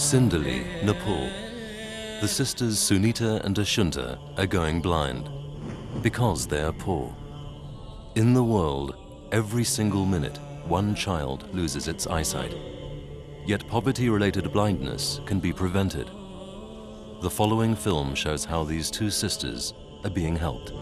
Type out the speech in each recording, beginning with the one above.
Sindali, Nepal. The sisters Sunita and Ashunta are going blind because they are poor. In the world, every single minute, one child loses its eyesight. Yet poverty-related blindness can be prevented. The following film shows how these two sisters are being helped.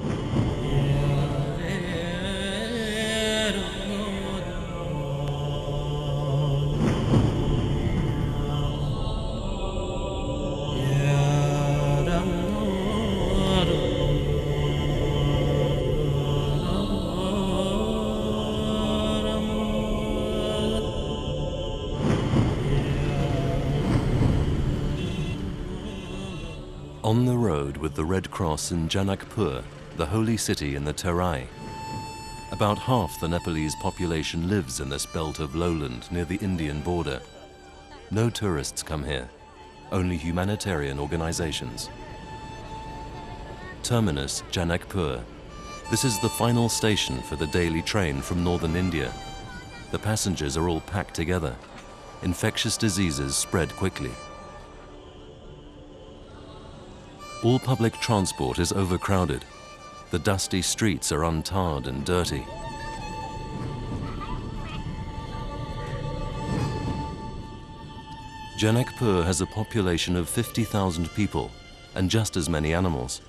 On the road with the Red Cross in Janakpur, the holy city in the Terai. About half the Nepalese population lives in this belt of lowland near the Indian border. No tourists come here, only humanitarian organizations. Terminus, Janakpur. This is the final station for the daily train from northern India. The passengers are all packed together. Infectious diseases spread quickly. All public transport is overcrowded. The dusty streets are untarred and dirty. Janakpur has a population of 50,000 people and just as many animals.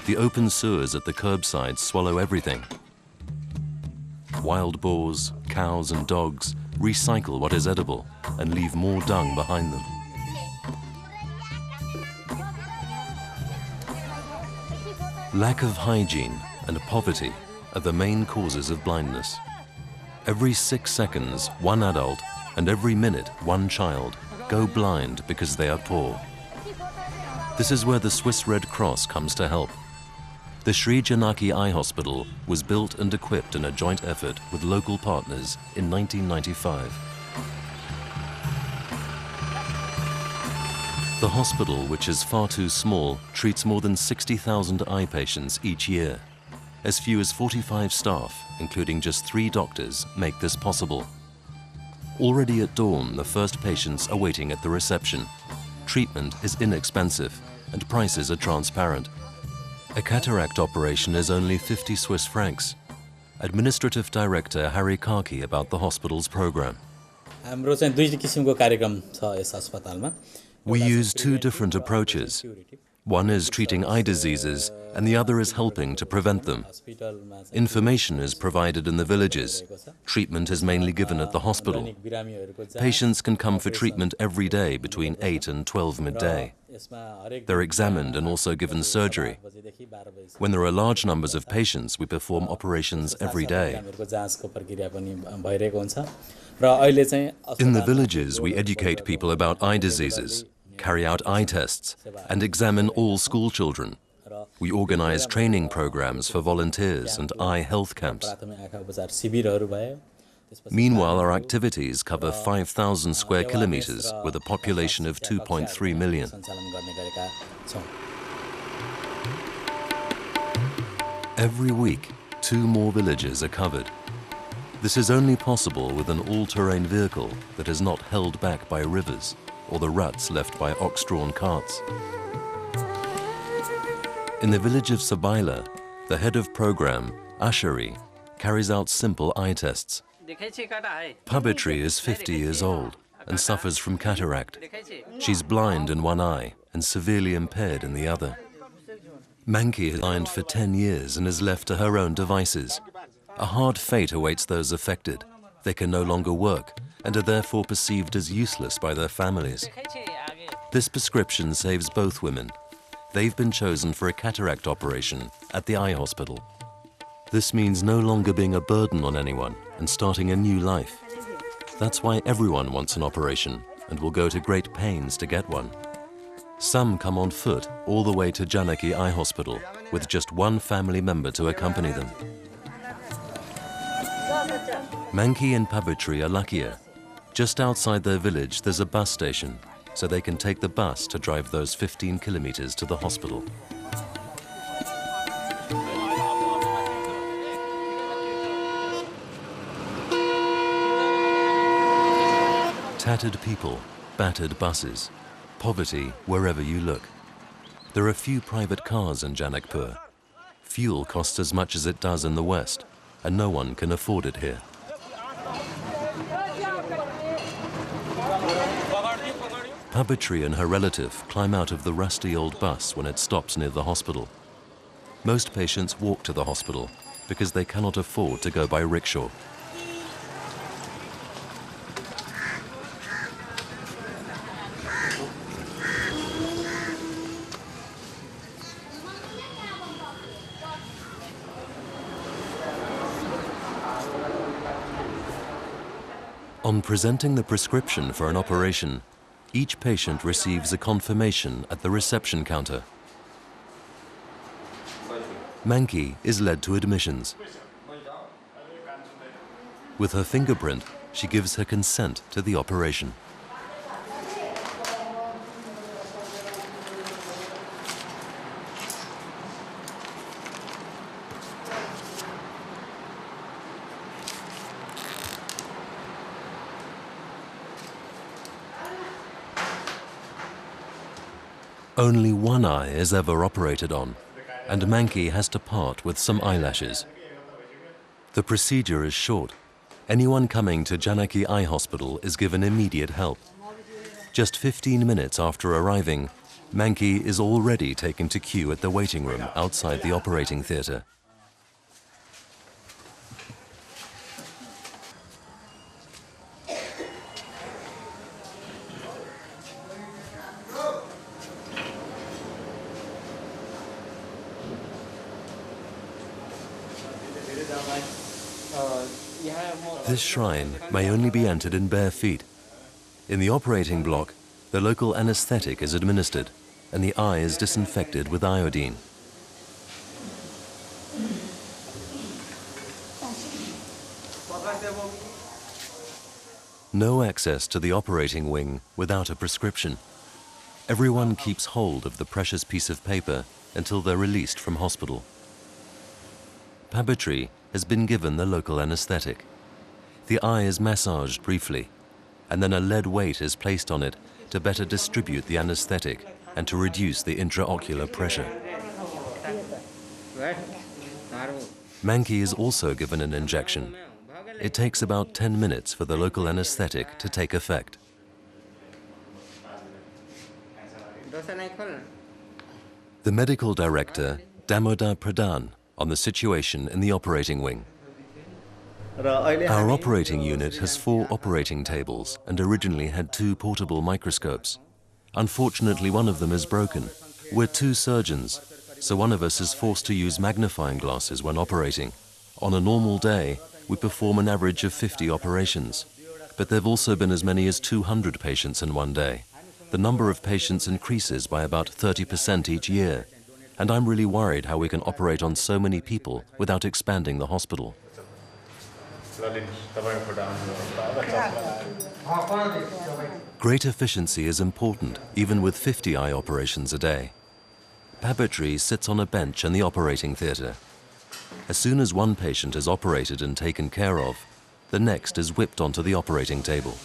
The open sewers at the curbside swallow everything. Wild boars, cows and dogs recycle what is edible and leave more dung behind them. Lack of hygiene and poverty are the main causes of blindness. Every 6 seconds, one adult, and every minute, one child go blind because they are poor. This is where the Swiss Red Cross comes to help. The Sri Janaki Eye Hospital was built and equipped in a joint effort with local partners in 1995. The hospital, which is far too small, treats more than 60,000 eye patients each year. As few as 45 staff, including just 3 doctors, make this possible. Already at dawn, the first patients are waiting at the reception. Treatment is inexpensive and prices are transparent. A cataract operation is only 50 Swiss francs. Administrative Director Harry Karki about the hospital's program. We use 2 different approaches. One is treating eye diseases, and the other is helping to prevent them. Information is provided in the villages. Treatment is mainly given at the hospital. Patients can come for treatment every day between 8 and 12 midday. They're examined and also given surgery. When there are large numbers of patients, we perform operations every day. In the villages, we educate people about eye diseases, carry out eye tests, and examine all school children. We organize training programs for volunteers and eye health camps. Meanwhile, our activities cover 5,000 square kilometers with a population of 2.3 million. Every week, 2 more villages are covered. This is only possible with an all-terrain vehicle that is not held back by rivers or the ruts left by ox-drawn carts. In the village of Sabaila, the head of program, Ashari, carries out simple eye tests. Pabitri is 50 years old and suffers from cataract. She's blind in one eye and severely impaired in the other. Manki is blind for 10 years and is left to her own devices. A hard fate awaits those affected. They can no longer work and are therefore perceived as useless by their families. This prescription saves both women. They've been chosen for a cataract operation at the eye hospital. This means no longer being a burden on anyone and starting a new life. That's why everyone wants an operation and will go to great pains to get one. Some come on foot all the way to Janaki Eye Hospital with just one family member to accompany them. Manki and Pavitri are luckier. Just outside their village, there's a bus station, so they can take the bus to drive those 15 kilometers to the hospital. Tattered people, battered buses, poverty wherever you look. There are few private cars in Janakpur. Fuel costs as much as it does in the West, and no one can afford it here. Pabitri and her relative climb out of the rusty old bus when it stops near the hospital. Most patients walk to the hospital because they cannot afford to go by rickshaw. On presenting the prescription for an operation, each patient receives a confirmation at the reception counter. Manki is led to admissions. With her fingerprint, she gives her consent to the operation. Only one eye is ever operated on, and Manki has to part with some eyelashes. The procedure is short. Anyone coming to Janaki Eye Hospital is given immediate help. Just 15 minutes after arriving, Manki is already taken to queue at the waiting room outside the operating theatre. This shrine may only be entered in bare feet. In the operating block, the local anesthetic is administered and the eye is disinfected with iodine. No access to the operating wing without a prescription. Everyone keeps hold of the precious piece of paper until they're released from hospital. Pabitri has been given the local anesthetic. The eye is massaged briefly, and then a lead weight is placed on it to better distribute the anesthetic and to reduce the intraocular pressure. Manki is also given an injection. It takes about 10 minutes for the local anesthetic to take effect. The medical director, Damodar Pradhan, on the situation in the operating wing. Our operating unit has 4 operating tables and originally had 2 portable microscopes. Unfortunately, one of them is broken. We're 2 surgeons, so one of us is forced to use magnifying glasses when operating. On a normal day, we perform an average of 50 operations, but there have also been as many as 200 patients in one day. The number of patients increases by about 30% each year, and I'm really worried how we can operate on so many people without expanding the hospital. Great efficiency is important, even with 50 eye operations a day. Pabitri sits on a bench in the operating theatre. As soon as one patient is operated and taken care of, the next is whipped onto the operating table.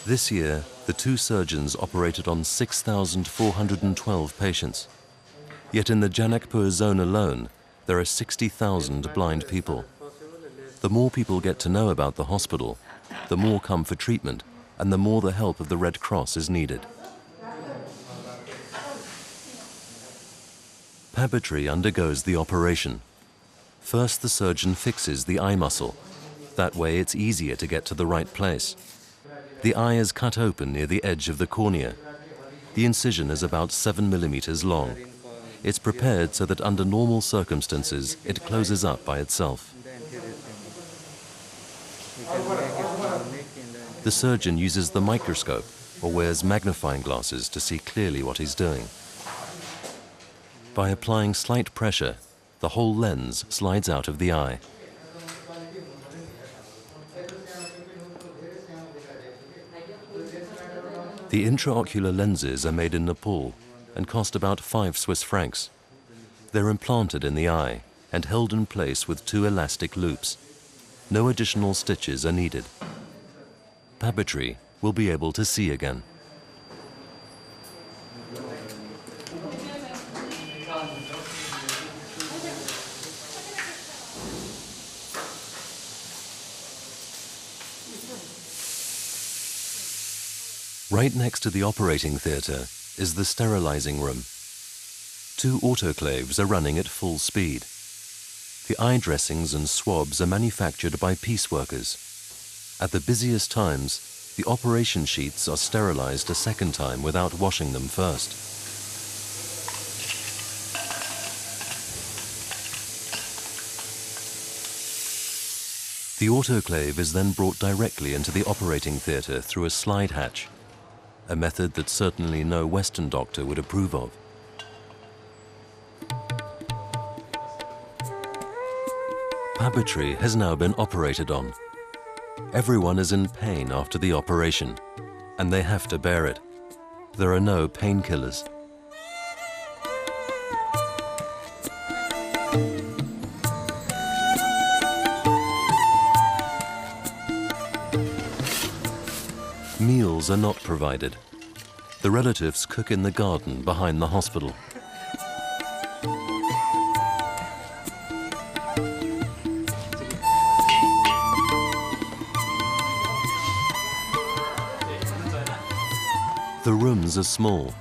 This year, the 2 surgeons operated on 6,412 patients. Yet in the Janakpur zone alone, there are 60,000 blind people. The more people get to know about the hospital, the more come for treatment, and the more the help of the Red Cross is needed. Pabitri undergoes the operation. First, the surgeon fixes the eye muscle. That way, it's easier to get to the right place. The eye is cut open near the edge of the cornea. The incision is about 7 millimeters long. It's prepared so that under normal circumstances, it closes up by itself. The surgeon uses the microscope or wears magnifying glasses to see clearly what he's doing. By applying slight pressure, the whole lens slides out of the eye. The intraocular lenses are made in Nepal and cost about 5 Swiss francs. They're implanted in the eye and held in place with 2 elastic loops. No additional stitches are needed. Puppetry will be able to see again. Right next to the operating theatre is the sterilizing room. 2 autoclaves are running at full speed. The eye dressings and swabs are manufactured by pieceworkers. At the busiest times, the operation sheets are sterilized a second time without washing them first. The autoclave is then brought directly into the operating theatre through a slide hatch, a method that certainly no Western doctor would approve of. Puppetry has now been operated on. Everyone is in pain after the operation, and they have to bear it. There are no painkillers. Meals are not provided. The relatives cook in the garden behind the hospital. The rooms are small.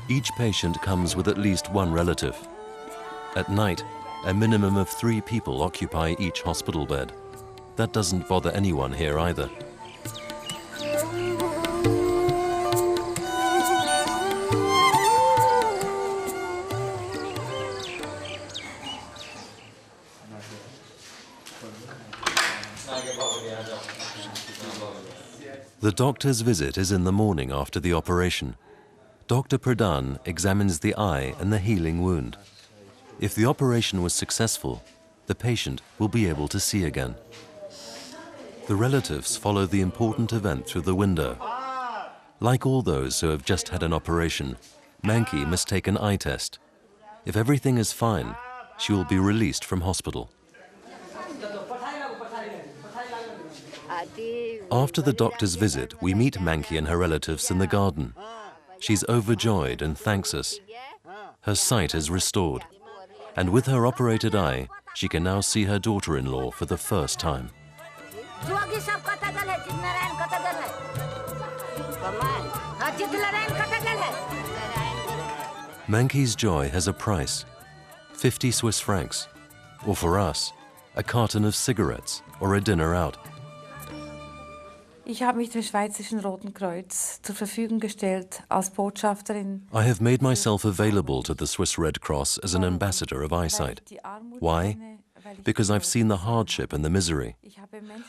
Each patient comes with at least 1 relative. At night, a minimum of 3 people occupy each hospital bed. That doesn't bother anyone here either. The doctor's visit is in the morning after the operation. Dr. Pradhan examines the eye and the healing wound. If the operation was successful, the patient will be able to see again. The relatives follow the important event through the window. Like all those who have just had an operation, Manki must take an eye test. If everything is fine, she will be released from hospital. After the doctor's visit, we meet Manki and her relatives in the garden. She's overjoyed and thanks us. Her sight is restored, and with her operated eye, she can now see her daughter-in-law for the first time. Manki's joy has a price, 50 Swiss francs, or for us, a carton of cigarettes or a dinner out. Ich habe mich dem Schweizerischen Roten Kreuz zur Verfügung gestellt als Botschafterin. I have made myself available to the Swiss Red Cross as an ambassador of Eyesight. Why? Because I've seen the hardship and the misery.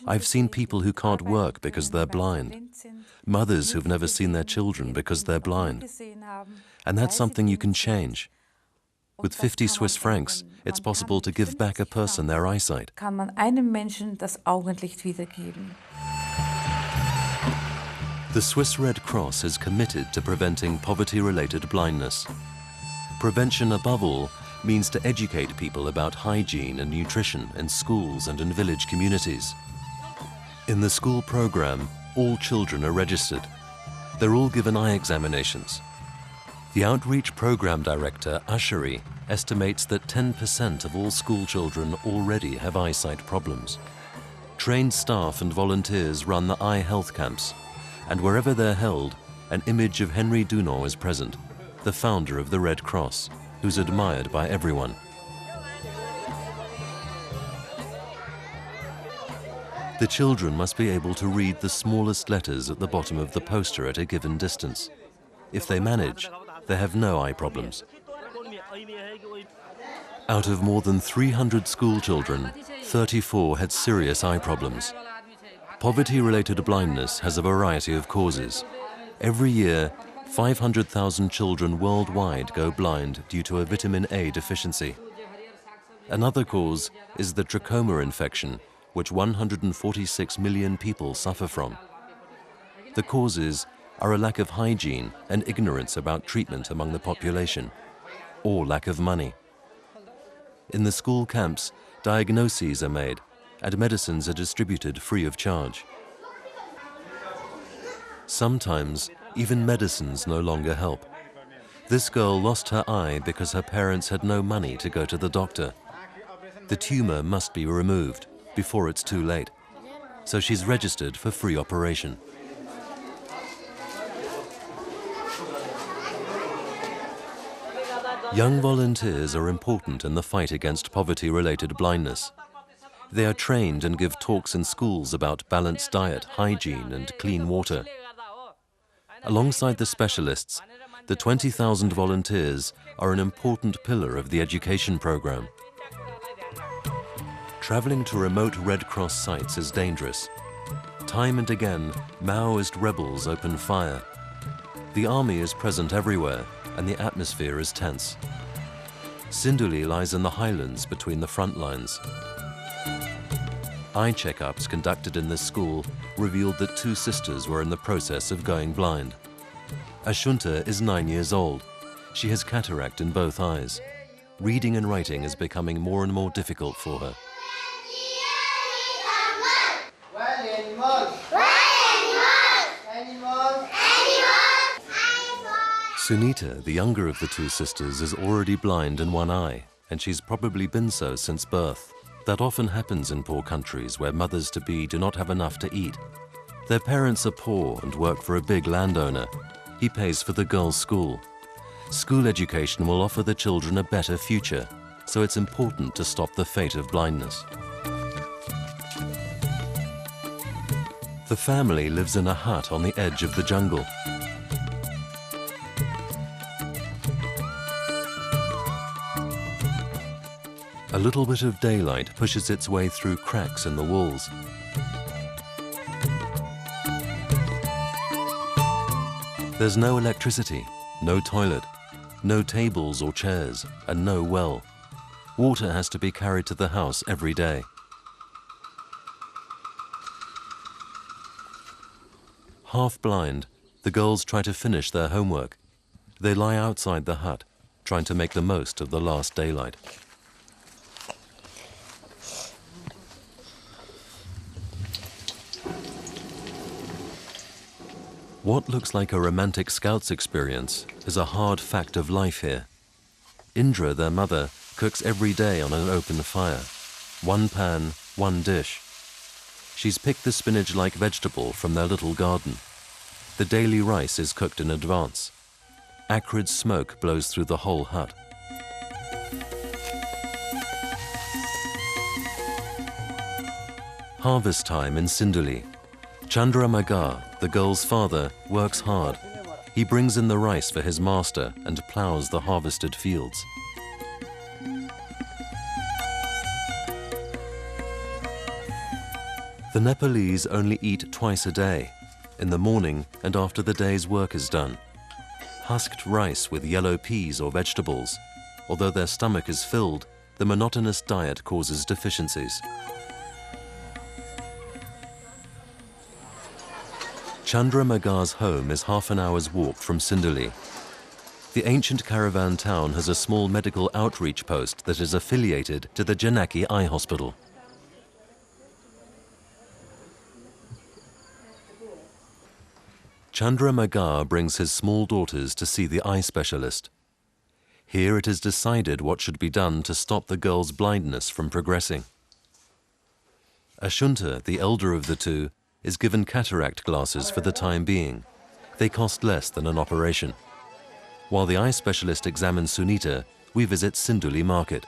I've seen people who can't work because they're blind, mothers who've never seen their children because they're blind. And that's something you can change. With 50 Swiss francs, it's possible to give back a person their eyesight. Kann man einem Menschen das Augenlicht wiedergeben. The Swiss Red Cross is committed to preventing poverty-related blindness. Prevention, above all, means to educate people about hygiene and nutrition in schools and in village communities. In the school program, all children are registered. They're all given eye examinations. The outreach program director, Ashuri, estimates that 10% of all school children already have eyesight problems. Trained staff and volunteers run the eye health camps, and wherever they're held, an image of Henry Dunant is present, the founder of the Red Cross, who's admired by everyone. The children must be able to read the smallest letters at the bottom of the poster at a given distance. If they manage, they have no eye problems. Out of more than 300 school children, 34 had serious eye problems. Poverty-related blindness has a variety of causes. Every year, 500,000 children worldwide go blind due to a vitamin A deficiency. Another cause is the trachoma infection, which 146 million people suffer from. The causes are a lack of hygiene and ignorance about treatment among the population, or lack of money. In the school camps, diagnoses are made and medicines are distributed free of charge. Sometimes, even medicines no longer help. This girl lost her eye because her parents had no money to go to the doctor. The tumor must be removed before it's too late, so she's registered for free operation. Young volunteers are important in the fight against poverty-related blindness. They are trained and give talks in schools about balanced diet, hygiene and clean water. Alongside the specialists, the 20,000 volunteers are an important pillar of the education program. Traveling to remote Red Cross sites is dangerous. Time and again, Maoist rebels open fire. The army is present everywhere, and the atmosphere is tense. Sinduli lies in the highlands between the front lines. Eye checkups conducted in this school revealed that 2 sisters were in the process of going blind. Ashunta is 9 years old. She has cataract in both eyes. Reading and writing is becoming more and more difficult for her. Sunita, the younger of the 2 sisters, is already blind in one eye, and she's probably been so since birth. That often happens in poor countries where mothers-to-be do not have enough to eat. Their parents are poor and work for a big landowner. He pays for the girls' school. School education will offer the children a better future, so it's important to stop the fate of blindness. The family lives in a hut on the edge of the jungle. A little bit of daylight pushes its way through cracks in the walls. There's no electricity, no toilet, no tables or chairs, and no well. Water has to be carried to the house every day. Half blind, the girls try to finish their homework. They lie outside the hut, trying to make the most of the last daylight. What looks like a romantic Scouts experience is a hard fact of life here. Indra, their mother, cooks every day on an open fire. 1 pan, 1 dish. She's picked the spinach-like vegetable from their little garden. The daily rice is cooked in advance. Acrid smoke blows through the whole hut. Harvest time in Sinduli. Chandra Magar, the girl's father, works hard. He brings in the rice for his master and plows the harvested fields. The Nepalese only eat twice a day, in the morning and after the day's work is done. Husked rice with yellow peas or vegetables. Although their stomach is filled, the monotonous diet causes deficiencies. Chandra Magar's home is half an hour's walk from Sinduli. The ancient caravan town has a small medical outreach post that is affiliated to the Janakpur Eye Hospital. Chandra Magar brings his small daughters to see the eye specialist. Here it is decided what should be done to stop the girl's blindness from progressing. Ashunta, the elder of the 2, is given cataract glasses for the time being. They cost less than an operation. While the eye specialist examines Sunita, we visit Sinduli market.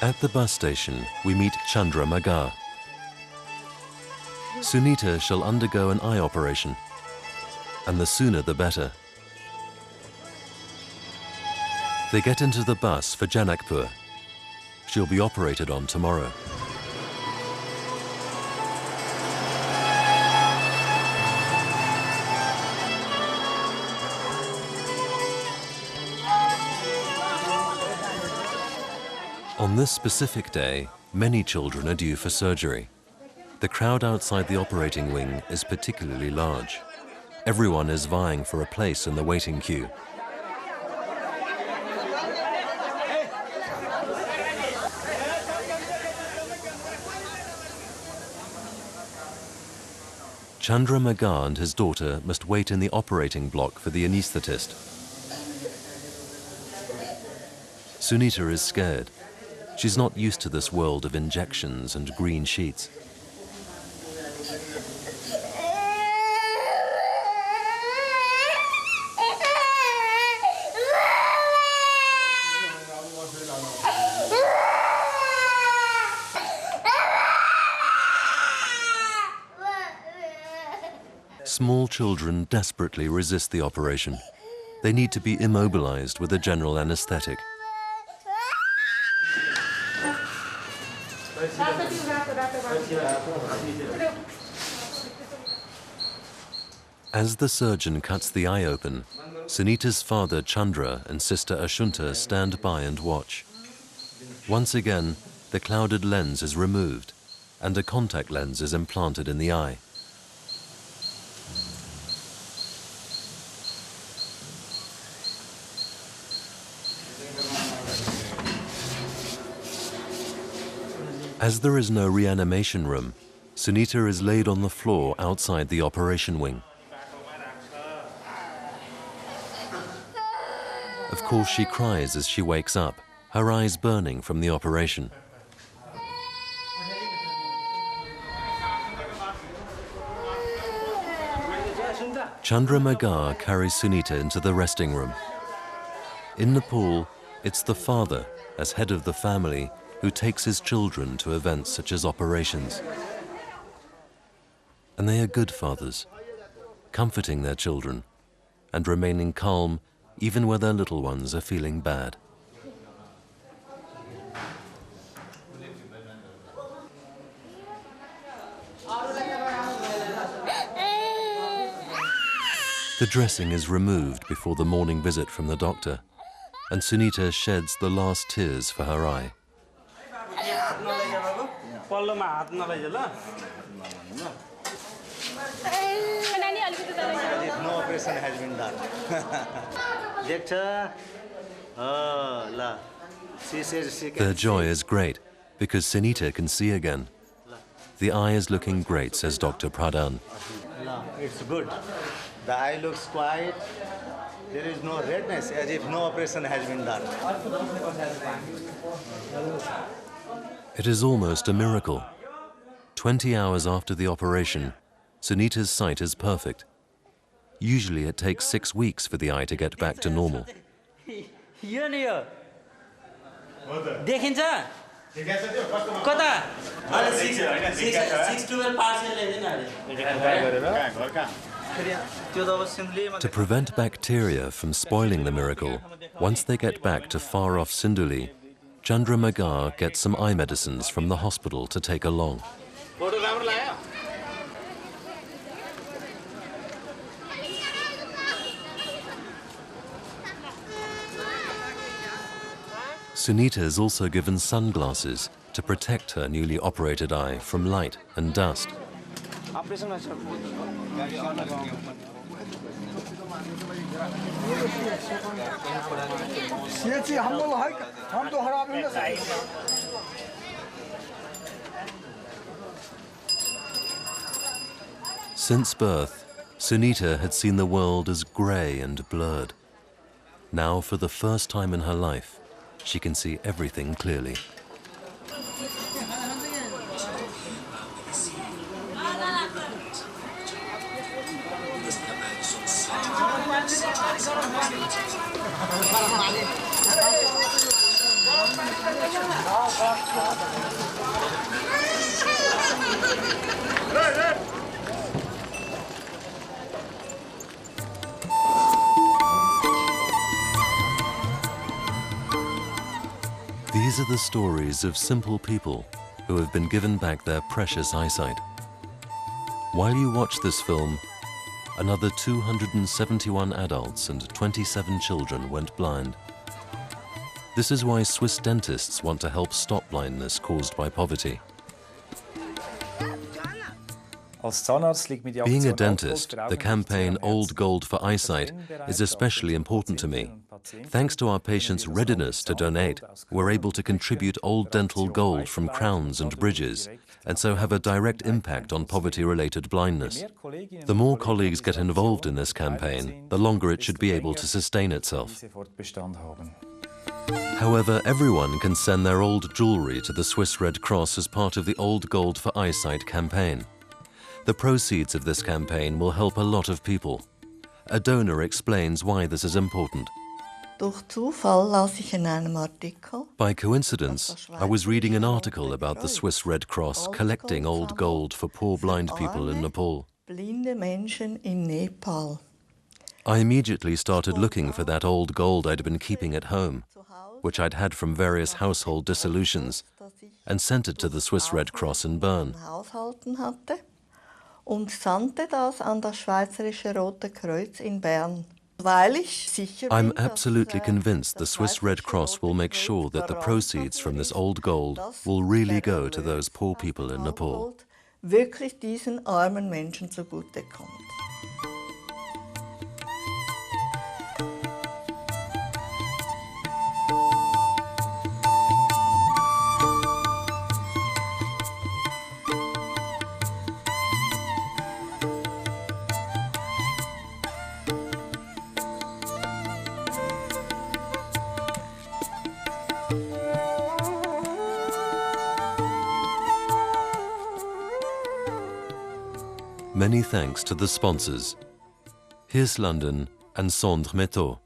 At the bus station, we meet Chandra Magar. Sunita shall undergo an eye operation, and the sooner the better. They get into the bus for Janakpur. She'll be operated on tomorrow. On this specific day, many children are due for surgery. The crowd outside the operating wing is particularly large. Everyone is vying for a place in the waiting queue. Chandra Magar and his daughter must wait in the operating block for the anaesthetist. Sunita is scared. She's not used to this world of injections and green sheets. Small children desperately resist the operation. They need to be immobilized with a general anesthetic. As the surgeon cuts the eye open, Sunita's father Chandra and sister Ashunta stand by and watch. Once again, the clouded lens is removed and a contact lens is implanted in the eye. As there is no reanimation room, Sunita is laid on the floor outside the operation wing. Of course, she cries as she wakes up, her eyes burning from the operation. Chandra Magar carries Sunita into the resting room. In Nepal, it's the father, as head of the family, who takes his children to events such as operations. And they are good fathers, comforting their children and remaining calm even where their little ones are feeling bad. The dressing is removed before the morning visit from the doctor, and Sunita sheds the last tears for her eye. No operation has been done. Their joy is great because Sunita can see again. The eye is looking great, says Dr. Pradhan. It's good. The eye looks quiet. There is no redness, as if no operation has been done. It is almost a miracle. 20 hours after the operation, Sunita's sight is perfect. Usually it takes 6 weeks for the eye to get back to normal. To prevent bacteria from spoiling the miracle, once they get back to far-off Sinduli, Chandra Magar gets some eye medicines from the hospital to take along. Sunita is also given sunglasses to protect her newly operated eye from light and dust. Since birth, Sunita had seen the world as grey and blurred. Now, for the first time in her life, she can see everything clearly. These are the stories of simple people who have been given back their precious eyesight. While you watch this film, another 271 adults and 27 children went blind. This is why Swiss dentists want to help stop blindness caused by poverty. Being a dentist, the campaign Old Gold for Eyesight is especially important to me. Thanks to our patients' readiness to donate, we're able to contribute old dental gold from crowns and bridges, and so have a direct impact on poverty-related blindness. The more colleagues get involved in this campaign, the longer it should be able to sustain itself. However, everyone can send their old jewelry to the Swiss Red Cross as part of the Old Gold for Eyesight campaign. The proceeds of this campaign will help a lot of people. A donor explains why this is important. By coincidence, I was reading an article about the Swiss Red Cross collecting old gold for poor blind people in Nepal. I immediately started looking for that old gold I'd been keeping at home, which I'd had from various household dissolutions, and sent it to the Swiss Red Cross in Bern. Und sandte das an das Schweizerische Rote Kreuz in Bern. I'm absolutely convinced the Swiss Red Cross will make sure that the proceeds from this old gold will really go to those poor people in Nepal. Wirklich diesen armen Menschen zugutekommt. Many thanks to the sponsors, Here's London and Sondre Métaux.